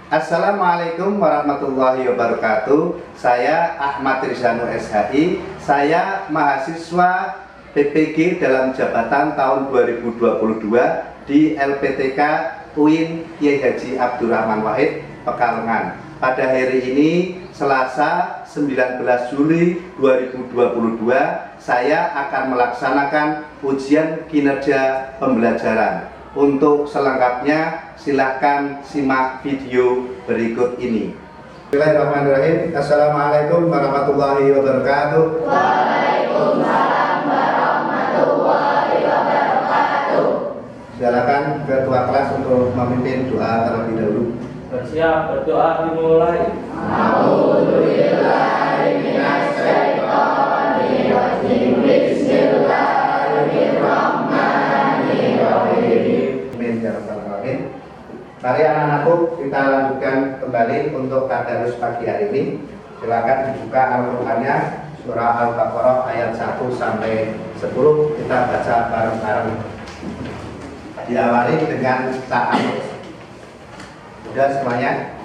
Assalamualaikum warahmatullahi wabarakatuh. Saya Ahmad Rizano SHI. Saya mahasiswa PPG dalam jabatan tahun 2022 di LPTK UIN Kiai Haji Abdurrahman Wahid, Pekalongan. Pada hari ini, Selasa 19 Juli 2022, saya akan melaksanakan ujian kinerja pembelajaran. Untuk selengkapnya, silahkan simak video berikut ini. Bismillahirrahmanirrahim. Assalamualaikum warahmatullahi wabarakatuh. Waalaikumsalam warahmatullahi wabarakatuh. Silakan ketua kelas untuk memimpin doa terlebih dahulu. Bersiap, berdoa dimulai. A'udzubillahi minasyaitonirrajim. Bismillahirrahmanirrahim. Amin ya rabbal alamin. Mari anak-anakku, kita lanjutkan kembali untuk tadarus pagi hari ini. Silakan dibuka Al-Qur'annya, surah Al-Baqarah ayat 1 sampai 10. Kita baca bareng-bareng. Diawali dengan ta'awudz. Sudah semuanya?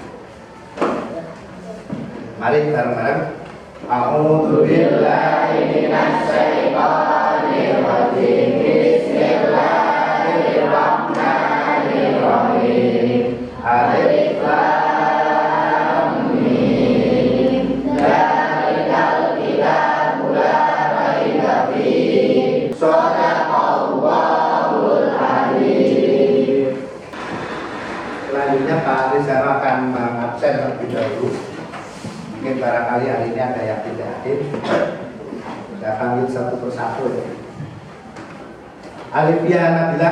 Mari bareng-bareng. A'udzubillahi minasyaitonirrajim. Bismillahirrahmanirrahim. Alif Lam Mim. Dzalikal kitabu la raiba fihi. Shadaqallahul Azim. Selanjutnya Pak Rizal akan mengabsen terlebih dahulu. Mungkin barangkali hari ini ada yang tidak hadir. Saya panggil satu persatu ya. Alifia Nabila,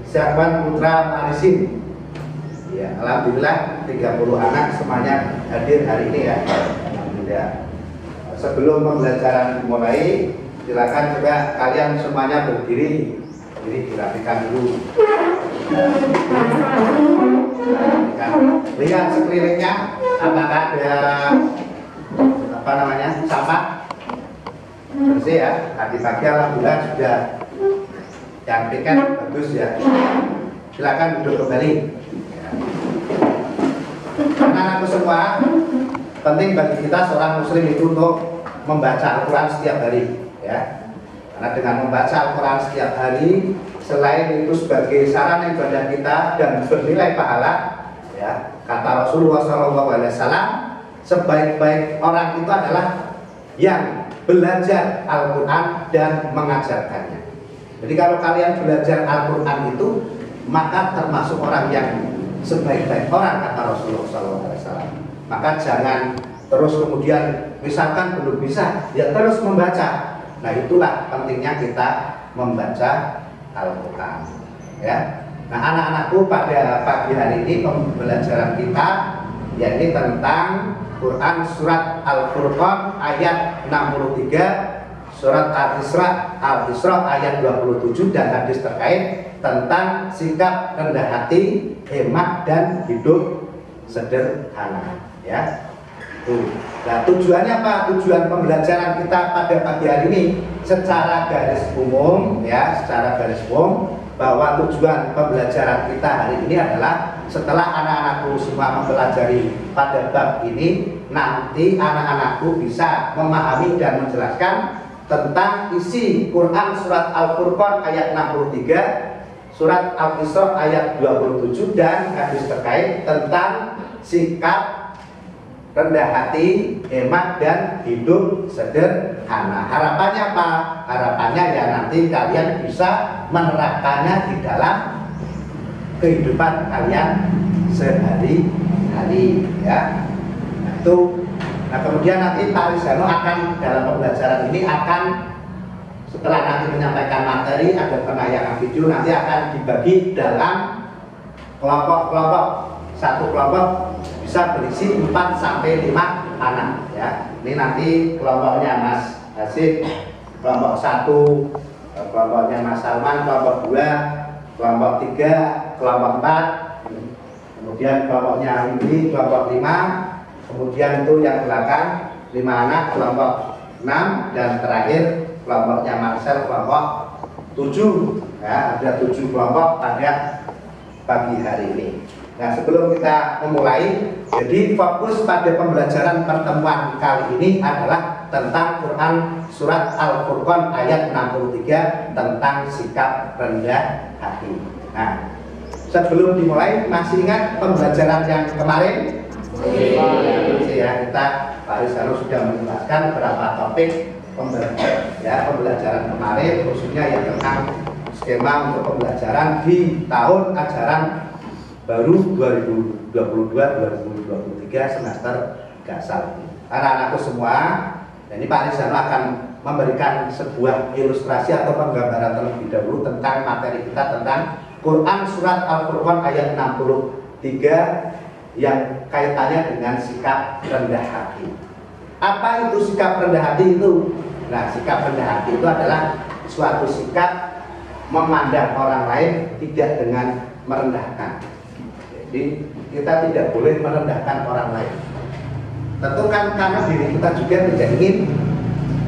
Syahwan Putra Marisin. Ya, alhamdulillah 30 anak semuanya hadir hari ini ya. Alhamdulillah. Sebelum pembelajaran dimulai, silakan juga kalian semuanya berdiri. Jadi dirapikan dulu. Lihat sekelilingnya, apakah ada sampah bersih ya. Tadi pagi alhamdulillah sudah cantikan, bagus ya. Silakan duduk kembali. Anak-anakku semua, penting bagi kita seorang muslim itu untuk membaca Al-Quran setiap hari ya. Karena dengan membaca Al-Quran setiap hari, selain itu sebagai sarana ibadah kita dan bernilai pahala, ya, kata Rasulullah SAW, sebaik-baik orang itu adalah yang belajar Al-Quran dan mengajarkannya. Jadi kalau kalian belajar Al-Quran itu, maka termasuk orang yang sebaik-baik orang, kata Rasulullah SAW. Maka jangan terus kemudian misalkan belum bisa, ya terus membaca. Nah itulah pentingnya kita membaca Al-Quran ya. Nah anak-anakku, pada pagi hari ini pembelajaran kita yakni tentang Quran surat Al-Furqan ayat 63, surat Al-Isra ayat 27, dan hadis terkait tentang sikap rendah hati, hemat dan hidup sederhana ya. Nah tujuannya apa? Tujuan pembelajaran kita pada pagi hari ini secara garis umum ya, secara garis umum bahwa tujuan pembelajaran kita hari ini adalah setelah anak-anakku semua mempelajari pada bab ini, nanti anak-anakku bisa memahami dan menjelaskan tentang isi Quran surat Al-Furqan ayat 63, surat Al-Isra ayat 27, dan hadis terkait tentang sikap rendah hati, hemat dan hidup sederhana. Harapannya apa? Harapannya ya nanti kalian bisa menerapkannya di dalam kehidupan kalian sehari-hari ya. Nah, itu. Nah kemudian nanti Pak Rizano akan dalam pembelajaran ini akan, setelah nanti menyampaikan materi, ada penayangan video, nanti akan dibagi dalam kelompok-kelompok. Satu kelompok bisa berisi 4 sampai 5 anak ya. Ini nanti kelompoknya Mas Hasid, kelompok 1 kelompoknya Mas Salman, kelompok 2, kelompok 3, kelompok 4, kemudian kelompoknya ini kelompok 5, kemudian itu yang belakang 5 anak kelompok 6, dan terakhir kelompoknya Marcel kelompok 7 ya. Ada 7 kelompok pada pagi hari ini. Nah, sebelum kita memulai, jadi fokus pada pembelajaran pertemuan kali ini adalah tentang Quran surat Al-Furqan ayat 63 tentang sikap rendah hati. Nah, sebelum dimulai, masih ingat pembelajaran yang kemarin? Ya, kita Pak Rizano sudah menjelaskan beberapa topik pembelajaran kemarin, khususnya yang tentang skema untuk pembelajaran di tahun ajaran baru 2022-2023 semester gasal. Anak-anakku semua, ini Pak Rizano akan memberikan sebuah ilustrasi atau penggambaran terlebih dahulu tentang materi kita tentang Quran surat Al-Furqan ayat 63 yang kaitannya dengan sikap rendah hati. Apa itu sikap rendah hati itu? Nah, sikap rendah hati itu adalah suatu sikap memandang orang lain tidak dengan merendahkan. Jadi kita tidak boleh merendahkan orang lain. Tentu kan karena diri kita juga tidak ingin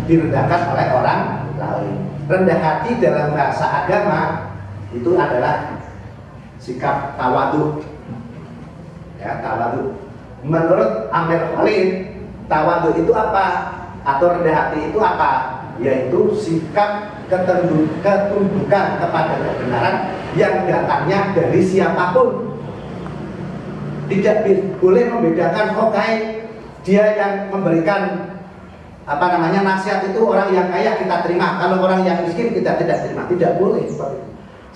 direndahkan oleh orang lain. Rendah hati dalam bahasa agama itu adalah sikap tawadhu. Ya, tawadhu. Menurut Amir Khalid, tawadhu itu apa? Atau rendah hati itu apa? Yaitu sikap ketundukan kepada kebenaran yang datangnya dari siapapun. Tidak boleh membedakan dia yang memberikan nasihat itu orang yang kaya kita terima, kalau orang yang miskin kita tidak terima. Tidak boleh seperti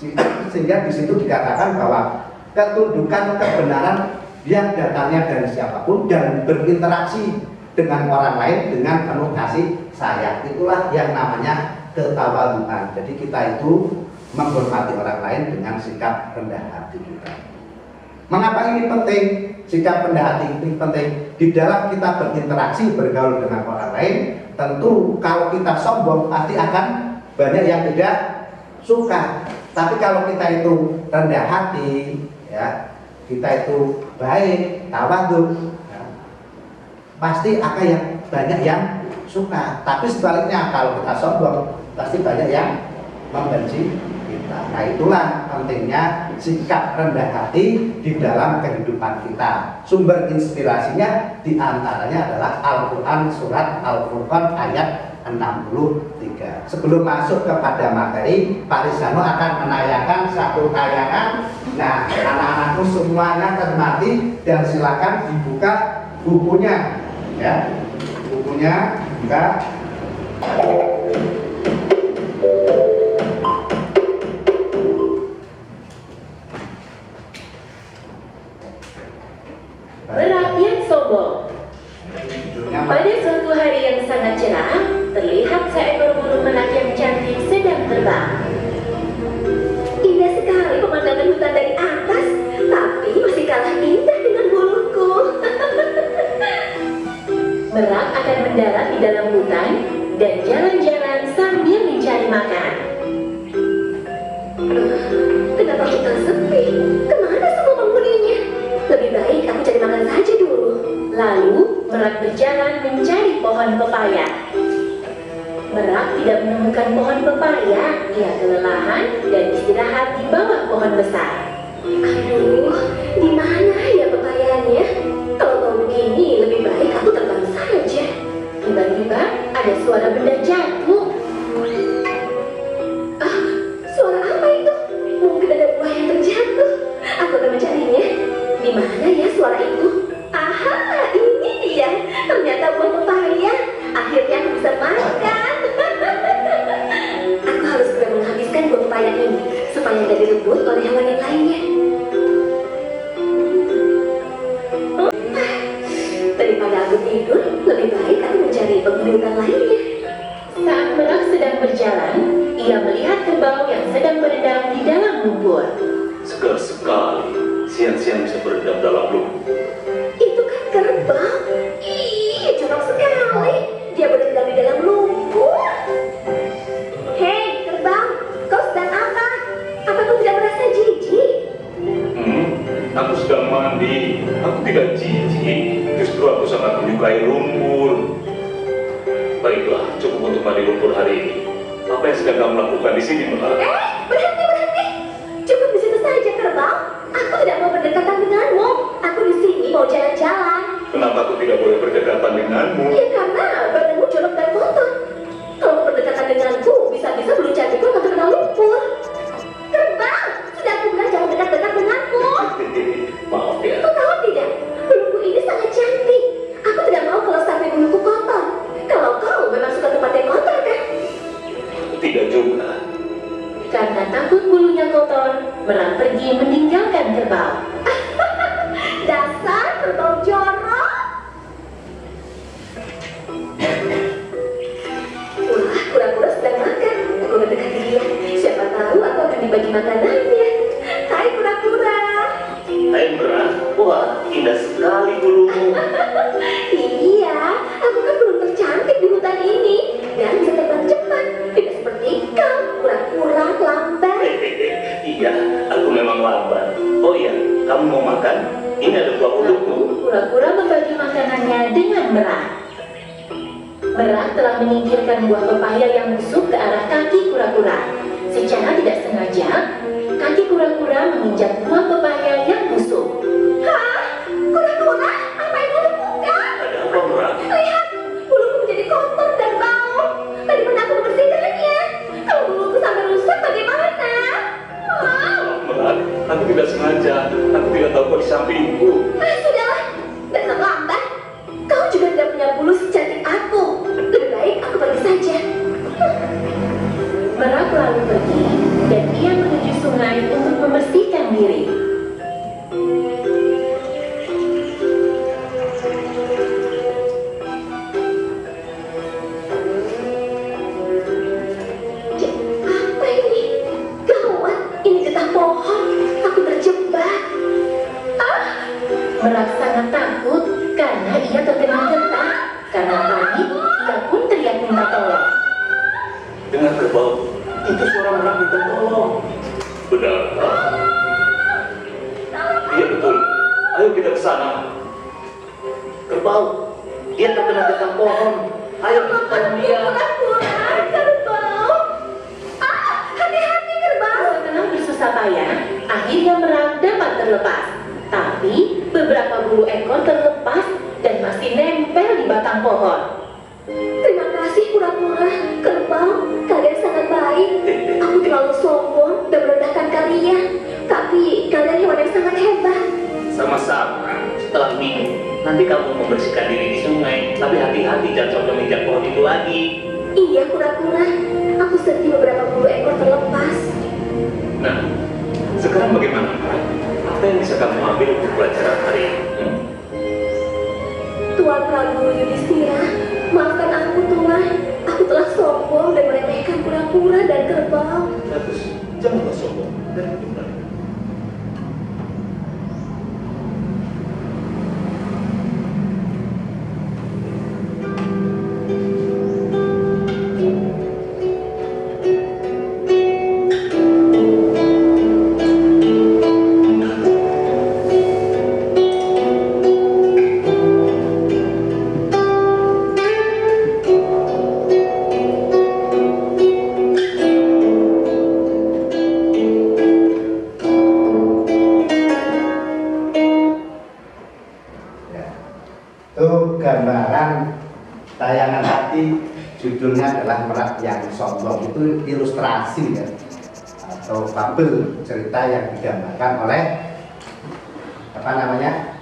itu. Sehingga di situ dikatakan bahwa ketundukan kebenaran yang datangnya dari siapapun dan berinteraksi dengan orang lain dengan penuh kasih sayang, itulah yang namanya ketawaduan. Jadi kita itu menghormati orang lain dengan sikap rendah hati kita. Mengapa ini penting? Sikap rendah hati ini penting. Di dalam kita berinteraksi, bergaul dengan orang lain, tentu kalau kita sombong pasti akan banyak yang tidak suka. Tapi kalau kita itu rendah hati, ya, kita itu baik, tawadhu, ya, pasti akan banyak yang suka. Tapi sebaliknya kalau kita sombong, pasti banyak yang membenci kita. Nah, itulah pentingnya sikap rendah hati di dalam kehidupan kita. Sumber inspirasinya diantaranya adalah Al-Quran surat Al-Furqan ayat 63. Sebelum masuk kepada materi, Pak Rizano akan menayangkan satu tayangan. Nah, anak-anakku semuanya termati dan silakan dibuka bukunya, ya. Bukunya buka. Rakyat sombong. Pada suatu hari yang sangat cerah, terlihat seekor burung merak yang cantik sedang terbang. Indah sekali pemandangan hutan dari atas, tapi masih kalah indah dengan buluku. Merak akan mendarat di dalam hutan dan jalan-jalan sambil mencari makan. Kenapa hutan sepi? Kemana semua penghuninya? Lebih baik aku cari makan saja dulu. Lalu merak berjalan mencari pohon pepaya. Merak tidak menemukan pohon pepaya. Ia kelelahan dan istirahat di bawah pohon besar. Aduh, di mana ya pepayanya? Kalau tahu begini, lebih baik aku terbang saja. Tiba-tiba ada suara benda jatuh. Ah, suara apa itu? Mungkin ada buah yang terjatuh. Aku akan mencarinya. Di mana ya suara itu? Aha, ini dia. Ternyata buah pepaya. Akhirnya aku bisa makan. Aku harus segera menghabiskan buah pepaya ini supaya tidak direbut oleh hewan yang lainnya. Daripada aku tidur, lebih baik aku mencari penghuni hutan lainnya. Saat merak sedang berjalan, ia melihat kerbau yang sedang berenang di dalam lumpur. Segar sekali, siang-siang bisa berendam dalam lumpur. Itu kan kerbau. Ih, jorok sekali. Dia berendam di dalam lumpur. Hei, kerbau, kau sedang apa? Apa kau tidak merasa jijik? Aku sedang mandi. Aku tidak jijik. Justru aku sangat menyukai lumpur. Baiklah, cukup untuk mandi lumpur hari ini. Apa yang sedang kamu lakukan di sini, Merak? Berhenti. Cukup di situ saja, kerbau. Aku Aku tidak mau berdekatan denganmu. Aku di sini mau jalan-jalan. Kenapa aku tidak boleh berdekatan denganmu? Ya karena badanmu jorok dan kotor. Kalau mau berdekatan denganku, bisa-bisa bulu cantikku akan terkena lumpur. Terbang! Sudah aku bilang jangan dekat-dekat denganku. Maaf ya. Kau tahu tidak? Buluku ini sangat cantik. Aku tidak mau kalau sampai buluku kotor. Kalau kau memang suka tempat yang kotor kan? Tidak juga. Karena takut bulunya kotor, Merak pergi meninggalkan kerbau. Dasar kerbau jorok! Wah, kura-kura sedang makan. Aku mendekati dia. Siapa tahu aku akan dibagi makanannya. Hai kura-kura. Hai Merak, wah indah sekali bulumu. Iya, aku kan belum tercantik di hutan ini dan bisa terbang cepat. Tidak seperti kau, kura-kura lambat. Iya, aku memang lambat. Oh iya, kamu mau makan? Ini ada buah untukmu. Kura-kura membagi makanannya dengan Merak. Merak telah menyingkirkan buah pepaya yang busuk ke arah kaki kura-kura. Secara tidak sengaja, kaki kura-kura menginjak buah pepaya yang busuk. Hah? Kura-kura? Apa yang kau lakukan? Ada apa Merak? Lihat, buluku menjadi kotor dan bau. Tadi mana aku membersihkannya? Kalau buluku sampai rusak bagaimana? Merak, aku tidak sengaja. Aku tidak tahu kau di sampingku. Sudahlah, dasar lambat. Kau juga tidak punya bulu secantik aku. Lebih baik aku pergi saja. Merak lalu pergi dan ia menuju sungai untuk membersihkan diri. Apa ini? Gawat, ini getah pohon. Aku terjebak. Merak sangat takut karena ia terkena getah. Karena panik, ia pun teriak minta tolong. Dengar kerbau, itu suara Merak minta tolong. Benar. Iya betul. Ayo kita ke sana. Kerbau, dia terkena getah pohon. Ayo kita tolong dia. Kura-kura, kerbau. Hati-hati kerbau. Setelah bersusah payah, akhirnya Merak dapat terlepas. Tapi beberapa bulu ekor terlepas dan masih nempel di batang pohon. Terima kasih kura-kura, kerbau, kalian sangat baik. Aku terlalu sombong dan merendahkan kalian. Tapi kalian hewan yang sangat hebat. Sama-sama. Setelah minum, nanti kamu membersihkan diri di sungai. Tapi hati-hati jangan sampai menginjak pohon itu lagi. Iya kura-kura, aku sedih beberapa bulu ekor terlepas. Nah, sekarang bagaimana Merak? Apa yang bisa kamu ambil untuk pelajaran hari ini? Tuan Prabu Yudhistira, maafkan aku Tuan. Aku telah sombong dan meremehkan kura-kura dan kerbau. Bagus, janganlah sombong dan benar. Itu gambaran tayangan hati, judulnya adalah Merak yang Sombong. Itu ilustrasi ya, atau fabel cerita yang digambarkan oleh apa namanya,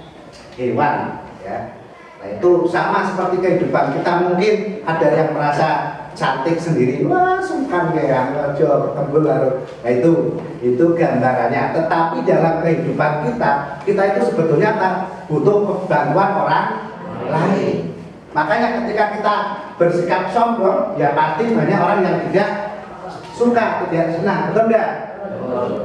hewan ya. Nah itu sama seperti kehidupan kita, mungkin ada yang merasa cantik sendiri, wah sungkan kayak ojo ketembul baru. Nah itu gambarannya. Tetapi dalam kehidupan kita itu sebetulnya butuh bantuan orang lain. Makanya ketika kita bersikap sombong, ya pasti banyak orang yang tidak suka, tidak senang, betul enggak?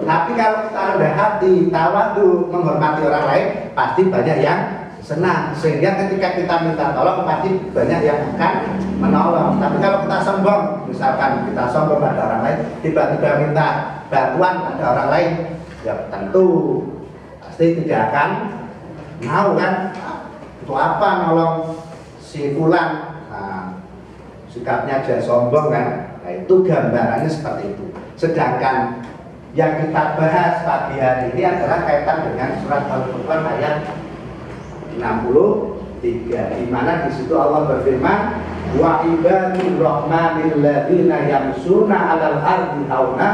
Tapi kalau kita rendah hati, tawadu, menghormati orang lain, pasti banyak yang senang. Sehingga ketika kita minta tolong, pasti banyak yang akan menolong. Tapi kalau kita sombong, misalkan kita sombong pada orang lain, tiba-tiba minta bantuan pada orang lain, ya tentu pasti tidak akan mau kan. Itu apa nolong si fulan, nah, sikapnya aja sombong kan. Nah itu gambarannya seperti itu. Sedangkan yang kita bahas pagi hari ini adalah kaitan dengan surat Al-Furqan ayat 63, di mana di situ Allah berfirman, wa ibadur rahmanil ladzina yamshuna 'alal ardi hauna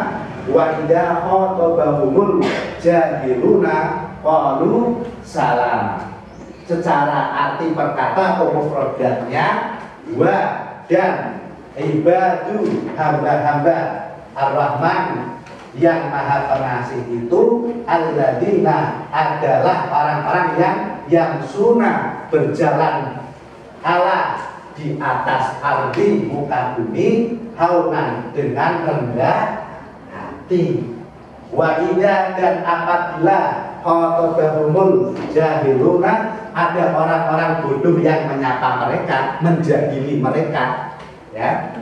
wa idza khatabahumul jahiluna qalu salam. Secara arti perkata atau mufradatnya, wa dan ibadu hamba-hamba Ar-Rahman yang maha pengasih itu alladzina adalah orang-orang yang sunnah berjalan ala di atas ardi muka bumi haunan dengan rendah hati. Wa idza dan apabila khatabahumul jahiluna ada orang-orang bodoh yang menyapa mereka, menjahili mereka, ya.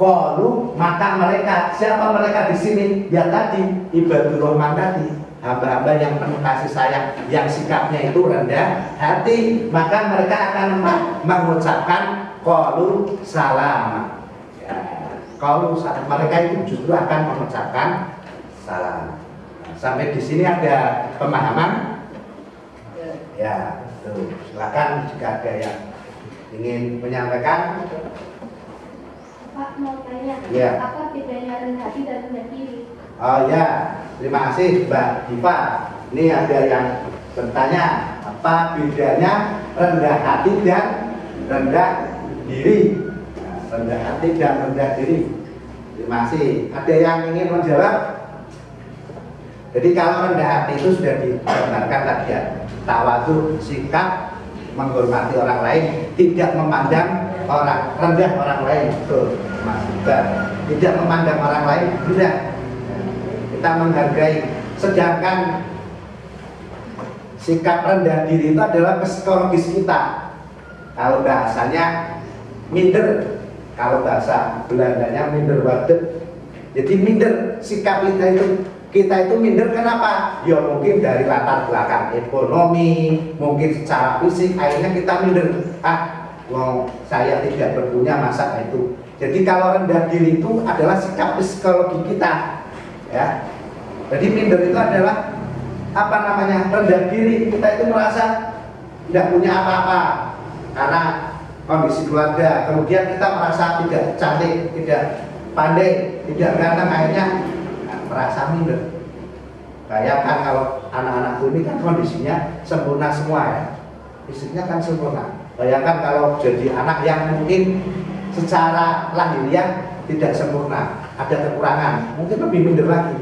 Qalu maka mereka, siapa mereka di sini? Ya tadi ibadur rahman tadi, hamba-hamba yang penuh kasih sayang, yang sikapnya itu rendah hati, maka mereka akan mengucapkan qalu salam. Ya, qalu salam, mereka itu justru akan mengucapkan salam. Nah, sampai di sini ada pemahaman? Ya, tuh. Silakan jika ada yang ingin menyampaikan. Pak, mau tanya, Ya. apa bedanya rendah hati dan rendah diri? Oh ya, terima kasih Mbak Diva. Ini ada yang bertanya, apa bedanya rendah hati dan rendah diri? Nah, rendah hati dan rendah diri. Terima kasih. Ada yang ingin menjawab? Jadi kalau rendah hati itu sudah digambarkan tadi ya, tawadhu, sikap menghormati orang lain, tidak memandang orang rendah orang lain, betul Mas Iqbal. Tidak memandang orang lain rendah, kita menghargai. Sedangkan sikap rendah diri itu adalah psikologis kita. Kalau bahasanya minder, kalau bahasa Belandanya minder wadet. Jadi minder, sikap kita itu minder. Kenapa? Ya mungkin dari latar belakang ekonomi, mungkin secara fisik, akhirnya kita minder. Saya tidak berpunya masa itu. Jadi kalau rendah diri itu adalah sikap psikologi kita, ya. Jadi minder itu adalah apa namanya, rendah diri. Kita itu merasa tidak punya apa-apa karena kondisi keluarga. Kemudian kita merasa tidak cantik, tidak pandai, tidak ganteng, akhirnya merasa minder. Bayangkan kalau anak-anakku ini kan kondisinya sempurna semua ya, fisiknya kan sempurna. Bayangkan kalau jadi anak yang mungkin secara lahiriah tidak sempurna, ada kekurangan, mungkin lebih minder lagi.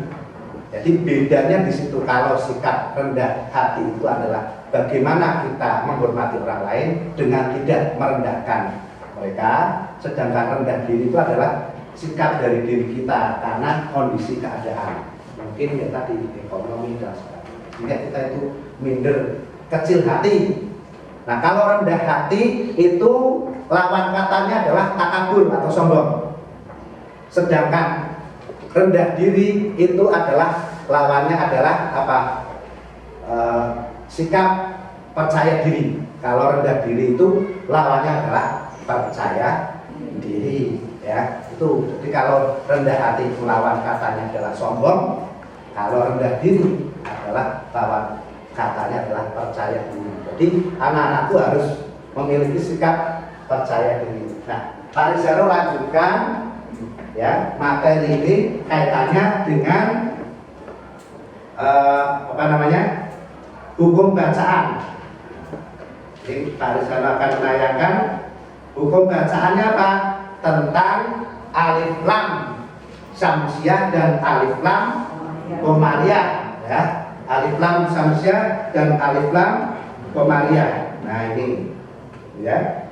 Jadi bedanya di situ. Kalau sikap rendah hati itu adalah bagaimana kita menghormati orang lain dengan tidak merendahkan mereka, sedangkan rendah diri itu adalah sikap dari diri kita karena kondisi keadaan, mungkin ya tadi ekonomi dan sebagainya, sehingga kita itu minder, kecil hati. Nah kalau rendah hati itu lawan katanya adalah takabur atau sombong. Sedangkan rendah diri itu adalah lawannya adalah apa? Sikap percaya diri. Kalau rendah diri itu lawannya adalah percaya diri, ya. Itu. Jadi kalau rendah hati itu lawan katanya adalah sombong, kalau rendah diri adalah lawan katanya adalah percaya diri. Jadi anak-anakku harus memiliki sikap percaya diri. Nah, Pak Rizalo lanjutkan ya materi ini kaitannya dengan hukum bacaan. Jadi Pak Rizalo akan menayangkan hukum bacaannya apa? Tentang alif lam samsiah dan alif lam komariah, ya. Alif lam samsiah dan alif lam komariah. Nah ini, ya.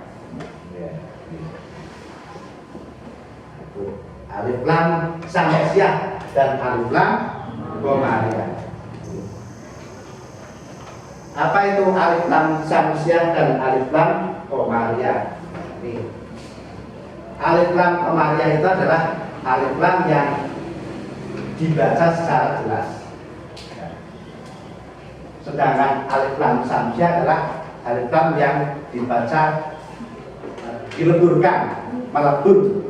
Alif lam samsiah dan alif lam komariah. Apa itu alif lam samsiah dan alif lam komariah? Ini. Alif lam komariah itu adalah alif lam yang dibaca secara jelas. Sedangkan alif lam samsiah adalah alif lam yang dibaca dileburkan, melebur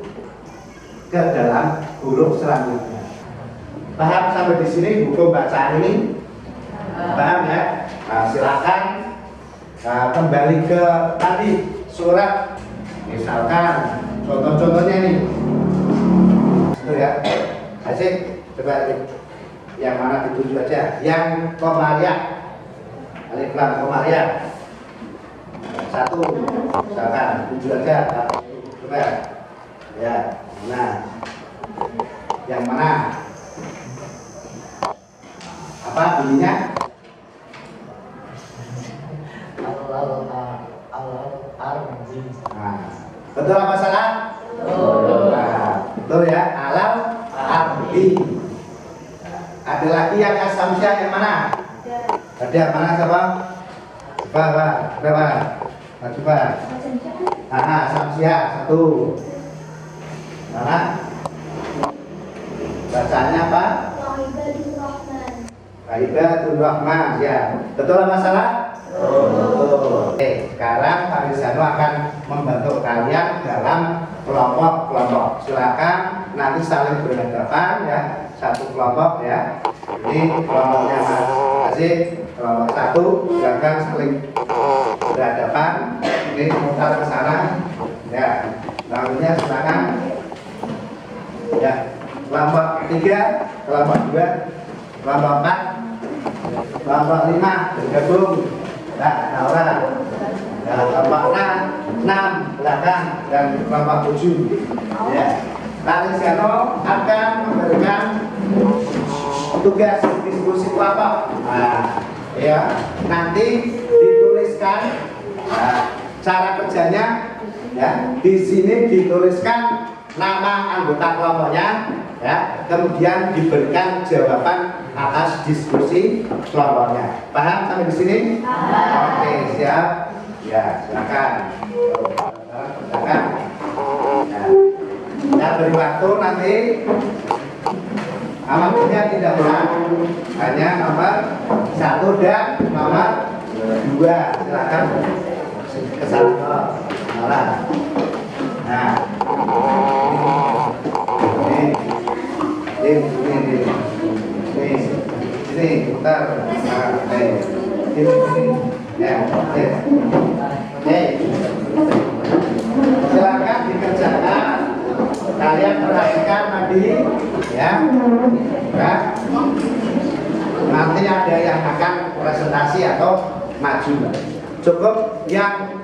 ke dalam huruf selanjutnya. Paham sampai di sini hukum bacaan ini? Paham ya? Nah, silakan kembali ke tadi surat. Misalkan contoh-contohnya nih. Itu ya. Asik, coba yang mana dituju aja. Yang komariah. Alif lam komariah. Satu, misalkan tuju aja. Coba. Ya, nah. Yang mana? Apa bunyinya? Nah, betul apa salah? Nah, betul ya. Alam ardi. Ada lagi yang asamsia yang mana? Ada mana siapa? Coba. Coba. Asamsia satu. Mana? Bacanya apa? Waibadur Rahman. Ya, betul apa salah? Betul. Oke, sekarang Pak Rizano akan membantu kalian dalam kelompok-kelompok. Silakan nanti saling berhadapan ya, satu kelompok ya. Ini kelompoknya Mas Aziz, kelompok satu, silakan saling berhadapan. Ini mutar ke sana. Ya, lalunya silakan. Ya, kelompok 3, kelompok 2, kelompok 4, kelompok 5 bergabung. Nah, Naura. Nah, kelompok 6 belakang dan kelompok 7. Ya. Pak Rizano akan memberikan tugas diskusi kelompok. Nah, ya, nanti dituliskan cara kerjanya. Ya, di sini dituliskan nama anggota kelompoknya. Ya, kemudian diberikan jawaban atas diskusi kelompoknya. Paham sampai di sini? Oke, siap. Ya, silakan. Silakan. Nah, kita beri waktu nanti. Alamatnya tidak berat, hanya nomor 1 dan nomor 2. Silakan ke sana. Nah, ini putar. Silakan dikerjakan. Kalian perhatikan tadi, ya. Nanti ada yang akan presentasi atau maju. Cukup yang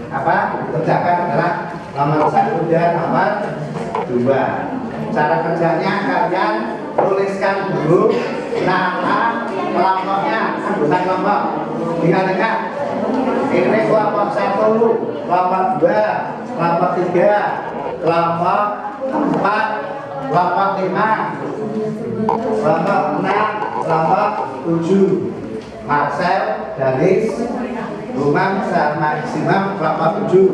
dikerjakan adalah nomor 1 dan nomor 2. Cara kerjanya kalian tuliskan dulu nama kelompoknya, anggota kelompok. Ingat, ini kelompok 1, kelompok 2, kelompok 3, kelompok 4, kelompok 5, kelompok 6, kelompok 7. Marcel, Danis, Rumang, sama Simam, kelompok 7.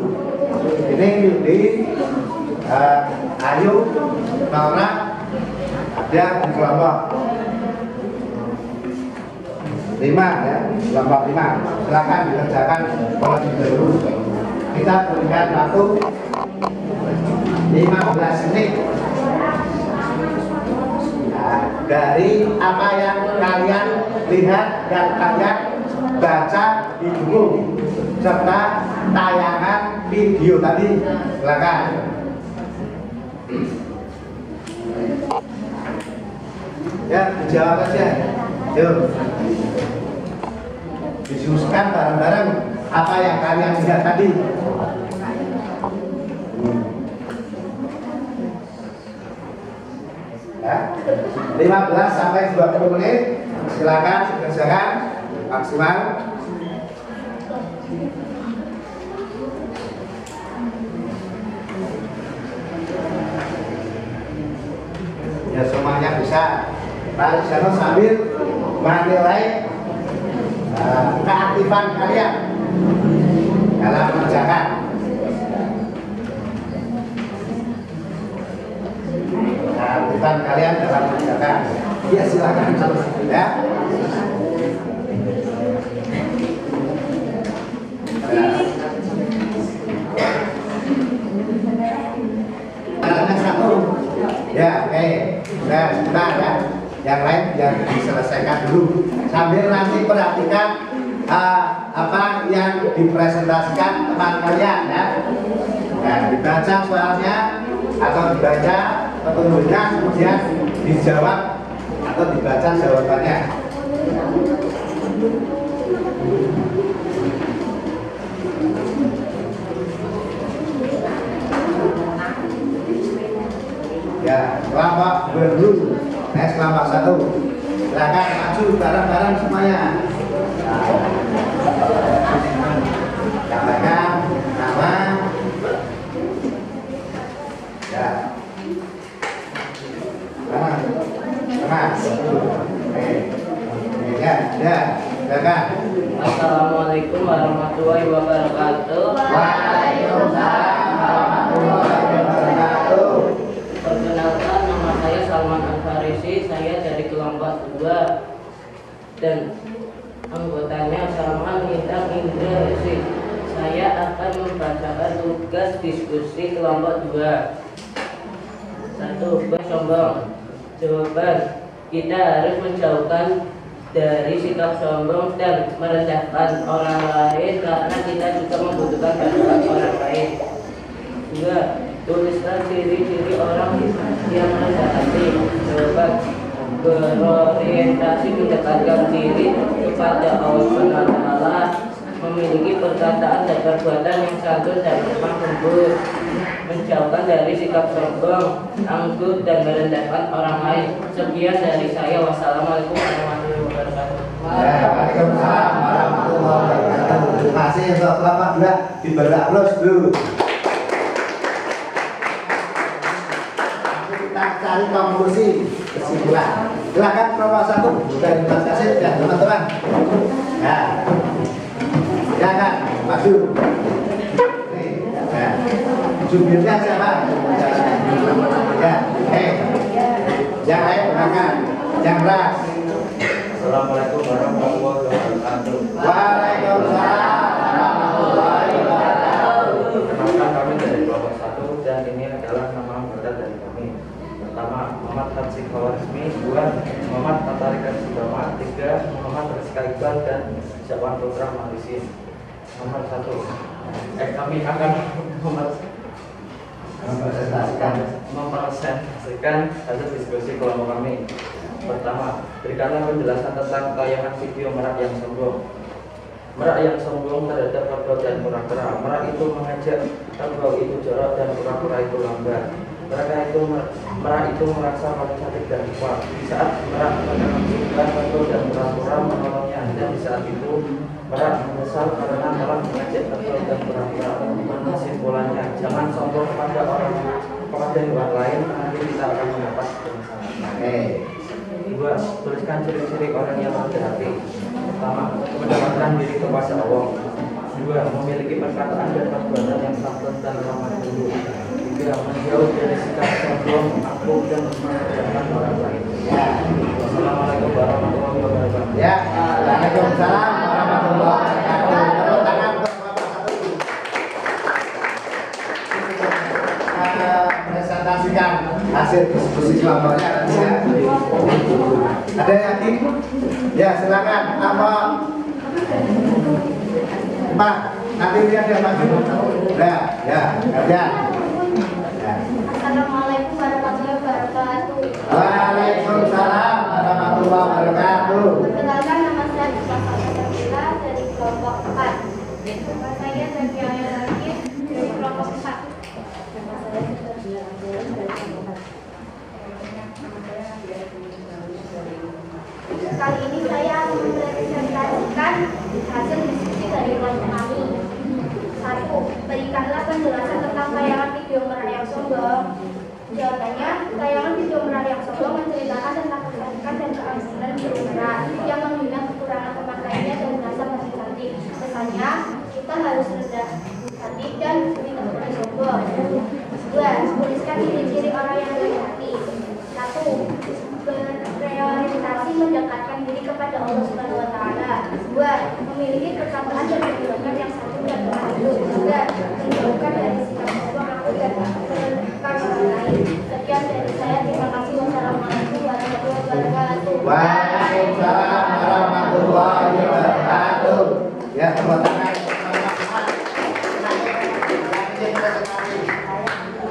Ini Yudi, Ayu, Nora, ada di kelompok 5 ya, kelompok 5. Silakan dikerjakan terlebih dahulu. Kita berikan waktu 15 menit. Nah, dari apa yang kalian lihat dan kalian baca di buku serta tayangan video tadi, silakan. Ya, dijawab aja. Yuk. Diskusikan bareng-bareng apa yang kalian lihat tadi. Ya. 15 sampai 20 menit. Silakan kerjakan maksimal. Ya, semuanya bisa. Pak Rizano sambil menilai keaktifan kalian dalam mengerjakan. Keaktifan kalian dalam mengerjakan. Ya, silakan ya. Ya, oke. Sudah, sebentar ya. yang lain biar diselesaikan dulu sambil nanti perhatikan apa yang dipresentasikan teman kalian ya. Nah, dibaca soalnya atau dibaca petunjuknya kemudian dijawab atau dibaca jawabannya. Ya, kelompok baru, kelompok 1. Silakan maju bareng-bareng semuanya. Sampaikan nama. Ya. Ya, silakan. Assalamualaikum warahmatullahi wabarakatuh. Waalaikumsalam warahmatullahi wabarakatuh. Perkenalkan, nama saya Salman Al-Farisi, saya dari kelompok 2 dan anggotanya Salman Hidang Indra Yusif. Saya akan membacakan tugas diskusi kelompok 2. 1. Sombong. Jawaban: kita harus menjauhkan dari sikap sombong dan merendahkan orang lain karena kita juga membutuhkan bantuan orang lain. 2. Tuliskan ciri-ciri orang yang merendahkan diri. Jawaban: berorientasi mendekatkan diri kepada Allah SWT, memiliki perkataan dan perbuatan yang santun dan lemah lembut, menjauhkan dari sikap sombong, angkuh dan merendahkan orang lain. Sekian dari saya. Wassalamualaikum warahmatullahi wabarakatuh. Ya, waalaikumsalam warahmatullahi wabarakatuh. Terima kasih untuk kelompok 2 diberi aplaus dulu. Kita cari konklusi kesimpulan. Silakan kelompok 1 dari Mas Kasih dan teman-teman. Ya, silakan maju. Ya. Jubirnya siapa? Ya, yang lain silakan. Yang ras. Assalamualaikum warahmatullahi wabarakatuh. Waalaikumsalam warahmatullahi wabarakatuh. Perkenalkan, kami dari kelompok 1 dan ini adalah nama anggota dari kami. Pertama, Muhammad Hatsik Khawarizmi. 2, Muhammad Tatarikan Sudama. 3, Muhammad Rizka Iqbal dan Jawan Putra Marisin. Nomor 1. Kami akan mempresentasikan hasil diskusi kelompok kami. Pertama, berikanlah penjelasan tentang tayangan video merak yang sombong. Merak yang sombong terhadap kerbau dan kura-kura. Merak itu mengajak kerbau itu jorok dan kura-kura itu lambat. Merak itu merasa paling cantik dan kuat. Di saat merak menyaksikan kerbau dan kura-kura menolongnya, dan di saat itu merak menyesal karena telah mengajak kerbau dan kura-kura. Kesimpulannya, jangan sombong kepada hewan lain, nanti kita akan mendapat kemenangan. 2, tuliskan ciri-ciri orang yang rendah hati. Pertama, mendekatkan diri kepada Allah. 2, memiliki perkataan dan perbuatan yang santun dan ramah lembut. 3, menjauh dari sikap sombong, angkuh dan merendahkan orang lain. Wassalamualaikum warahmatullahi wabarakatuh. Ya, waalaikumsalam warahmatullahi wabarakatuh. Tepuk tangan untuk kelompok 1. Presentasikan hasil diskusi kelompoknya. Ada yang lagi? Ya, silakan. Apa? Pak, nanti dia ada maju. Ya, ya. Assalamualaikum warahmatullahi wabarakatuh. Waalaikumsalam warahmatullahi wabarakatuh. Perkenalkan, nama saya Bapak Sabila dari kelompok 4. Nama saya Zabia lagi dari kelompok 4. Nama saya Zabia dari kelompok 4. Kali ini saya mempresentasikan hasil diskusi dari kelompok kami. 1. Berikanlah penjelasan tentang tayangan video merak yang sombong. Jawabannya, tayangan video merak yang sombong menceritakan tentang kecantikan dan keanggunan burung merak yang menghina kekurangan teman lainnya dan merasa masih cantik. Pesannya, kita harus rendah hati dan tidak boleh sombong. 2. Tuliskan ciri-ciri orang yang rendah hati. 1. Berorientasi mendekatkan diri kepada Allah Subhanahu wa Ta'ala. 2. Memiliki perkataan dan perbuatan yang santun dan lemah lembut. 3. Menjauhkan dari sikap sombong, angkuh dan merendahkan orang lain. Sekian dari saya. Terima kasih. Wassalamualaikum warahmatullahi wabarakatuh. Waalaikumsalam warahmatullahi wabarakatuh. Ya, tepuk tangan.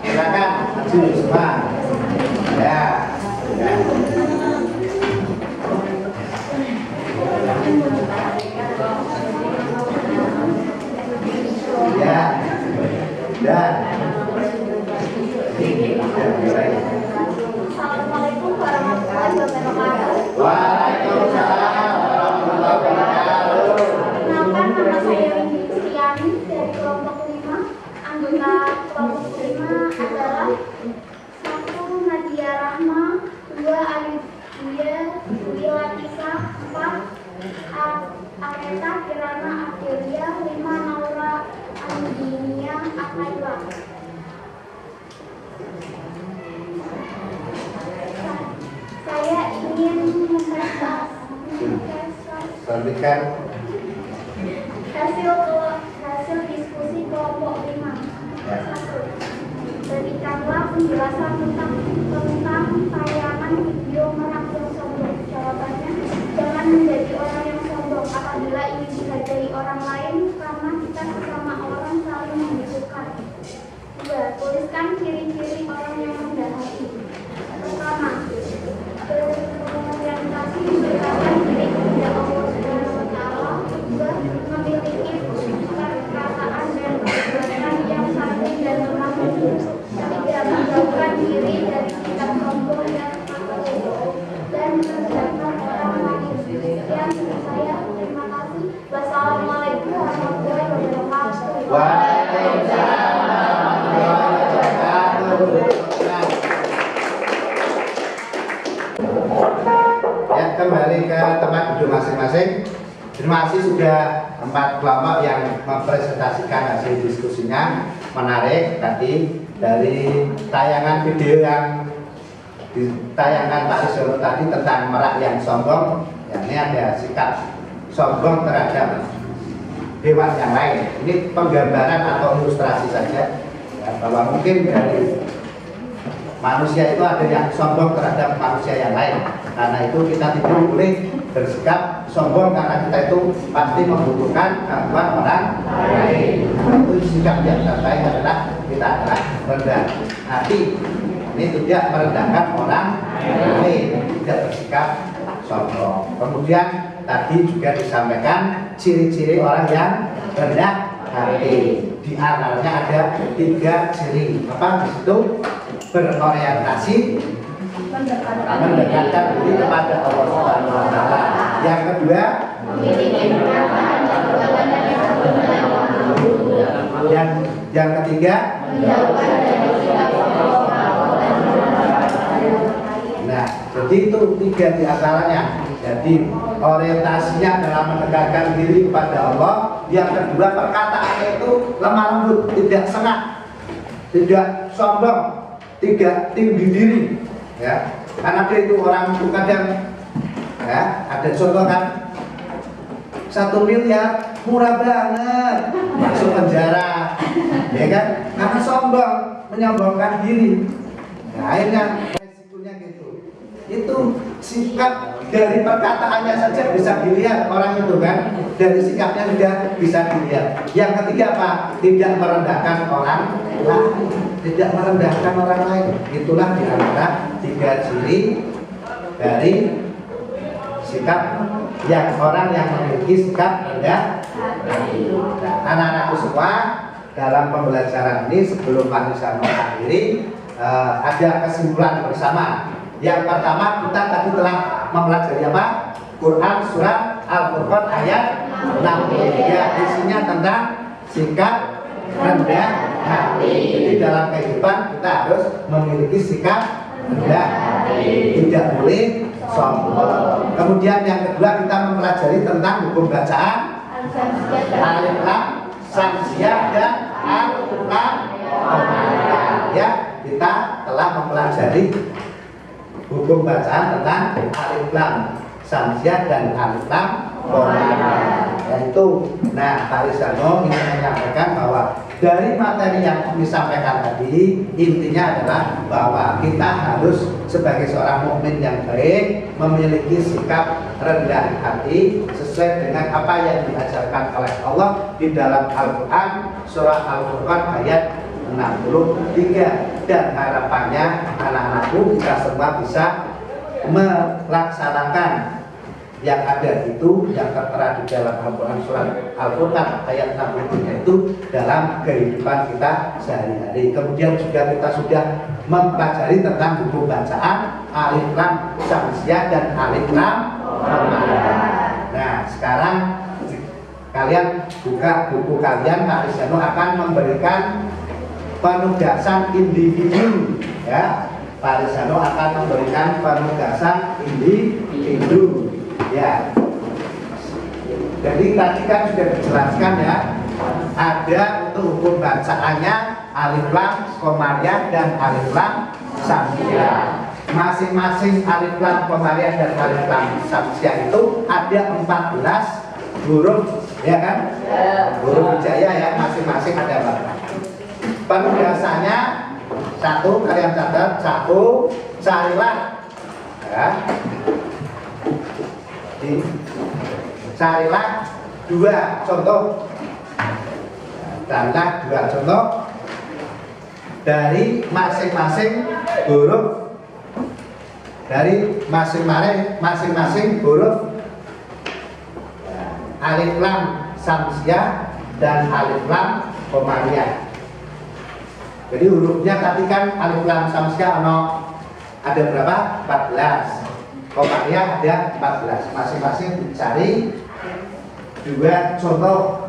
Silakan maju semua. Ya. Ya. Ya. Dan Assalamualaikum warahmatullahi wabarakatuh. Waalaikumsalam warahmatullahi wabarakatuh. Perkenalkan, nama saya Windy Kristiani dari kelompok 5. Anggota kelompok 5 adalah 1. Nadia Rahma, 2. Alidia Dwi Latifah, 4. Areta Kirana Aprilia, 5. Naura Andinia Akaila. Saya ingin Sampaikan. hasil diskusi kelompok 5. 1. Berikanlah penjelasan tentang tayangan video merak yang sombong. Jawabannya, jangan menjadi orang yang sombong apabila ingin dihargai orang lain, karena kita sesama orang saling membutuhkan. 2. Tuliskan ciri-ciri orang yang rendah hati. Pertama, berorientasi berdasarkan diri kepada Allah Subhanahu wa Ta'ala. 2. Memiliki perkataan dan perbuatan yang santun dan lemah lembut. 3. Menjauhkan diri dari sikap sombong dan takabur dan merendahkan orang lain. Sekian dari saya. Terima kasih. Wassalamualaikum warahmatullahi wabarakatuh. Waalaikumsalam warahmatullahi wabarakatuh. Ya, kembali ke tempat duduk masing-masing. Terima kasih sudah 4 kelompok yang mempresentasikan hasil diskusinya. Menarik tadi dari tayangan video yang ditayangkan Pak Isono tadi tentang merak yang sombong. Ya, ini ada sikap sombong terhadap hewan yang lain. Ini penggambaran atau ilustrasi saja ya, bahwa mungkin dari manusia itu ada yang sombong terhadap manusia yang lain. Karena itu kita tidak boleh bersikap sombong, karena kita itu pasti membutuhkan bantuan orang lain. Itu sikap yang terbaik adalah kita adalah rendah hati. Ini tidak merendahkan orang lain, tidak bersikap sombong. Kemudian tadi juga disampaikan ciri-ciri orang yang rendah hati. Di antaranya ada 3 ciri. Apa di situ? Berorientasi, mendekatkan diri kepada Allah Subhanahu wa Ta'ala. Yang kedua, yang ketiga, nah, jadi itu 3 di antaranya. Jadi orientasinya adalah mendekatkan diri kepada Allah. Yang kedua, perkataannya itu lemah lembut, tidak sengak, tidak sombong, tidak tinggi diri, ya. Karena dia itu orang itu kadang, ya, ada contoh kan, 1 miliar murah banget, masuk penjara, ya kan? Karena sombong, menyombongkan diri. Nah, akhirnya resikonya gitu. Itu sikap dari perkataannya saja bisa dilihat orang itu kan, dari sikapnya juga bisa dilihat. Yang ketiga apa? Tidak merendahkan orang lain, tidak merendahkan orang lain. Itulah di antara 3 ciri dari sikap yang orang yang memiliki sikap rendah hati. Nah, anak-anakku semua, dalam pembelajaran ini sebelum Pak Nisa mengakhiri, ada kesimpulan bersama. Yang pertama, kita tadi telah mempelajari apa? Quran surat Al-Furqan ayat 63. Isinya tentang sikap rendah hati. Jadi dalam kehidupan kita harus memiliki sikap rendah hati, tidak boleh sombong. Kemudian yang kedua, kita mempelajari tentang hukum bacaan alif lam, samsiah dan alif lam. Ya, kita telah mempelajari hukum bacaan tentang alif lam, samsiah dan alif lam. Yaitu, nah, Pak Rizano ingin menyampaikan bahwa Dari materi yang disampaikan tadi, intinya adalah bahwa kita harus sebagai seorang mukmin yang baik memiliki sikap rendah hati sesuai dengan apa yang diajarkan oleh Allah di dalam Al-Quran, surah Al-Furqan ayat 63. Dan harapannya anak-anakku kita semua bisa melaksanakan yang ada itu yang tertera di dalam Al-Quran surat Al-Furqan ayat 63 itu dalam kehidupan kita sehari-hari. Kemudian juga kita sudah mempelajari tentang buku bacaan Alif Lam Syamsiah dan Alif Lam Qamariyah. Nah, sekarang kalian buka buku kalian, Pak Rizano akan memberikan penugasan individu, ya. Pak Rizano akan memberikan penugasan individu. Ya, jadi tadi kan sudah dijelaskan ya, ada untuk hukum bacaannya Alif Lam Qamariyah dan Alif Lam Syamsiah. Masing-masing Alif Lam Qamariyah dan Alif Lam Syamsiah itu ada 14 huruf, ya kan? Huruf hijaya ya, masing-masing ada 14. Penugasannya satu, kalian catat, satu, carilah ya. Carilah dua contoh, carilah dua contoh dari masing-masing huruf, dari masing-masing huruf Alif Lam Syamsiah dan Alif Lam Qamariyah. Jadi hurufnya tadi kan Alif Lam Syamsiah ada berapa? 14. Qamariyah ada 14, masing-masing dicari dua contoh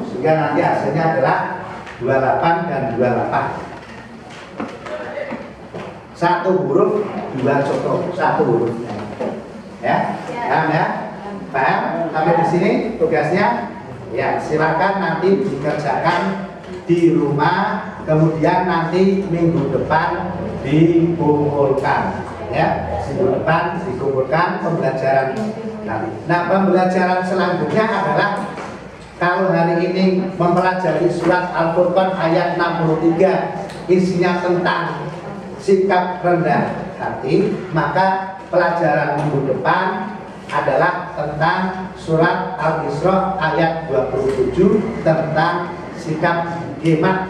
sehingga nanti hasilnya adalah 28 dan 28. Satu huruf dua contoh, satu hurufnya ya, paham ya? Paham? Sampai di sini tugasnya ya, silakan nanti dikerjakan di rumah, kemudian nanti minggu depan dikumpulkan ya, minggu depan dikumpulkan pembelajaran nanti. Nah, pembelajaran selanjutnya adalah kalau hari ini mempelajari surat Al-Furqan ayat 63 isinya tentang sikap rendah hati, maka pelajaran minggu depan adalah tentang surat Al-Isra ayat 27 tentang sikap hemat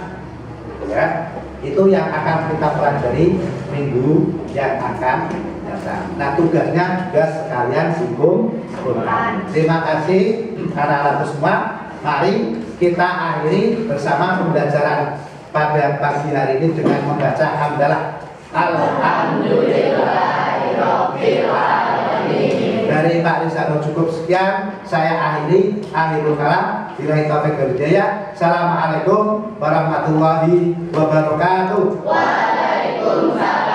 ya. Itu yang akan kita pelajari minggu yang akan datang. Nah, tugasnya juga sekalian singgung-singgungan. Terima kasih anak-anak semua. Mari kita akhiri bersama pembelajaran pada pagi hari ini dengan membaca hamdalah. Alhamdulillahirabbil alamin. Dari Pak Rizano cukup sekian. Saya akhiri. Akhirul kalam. Billahi taufiq wal hidayah. Assalamualaikum warahmatullahi wabarakatuh. Waalaikumsalam.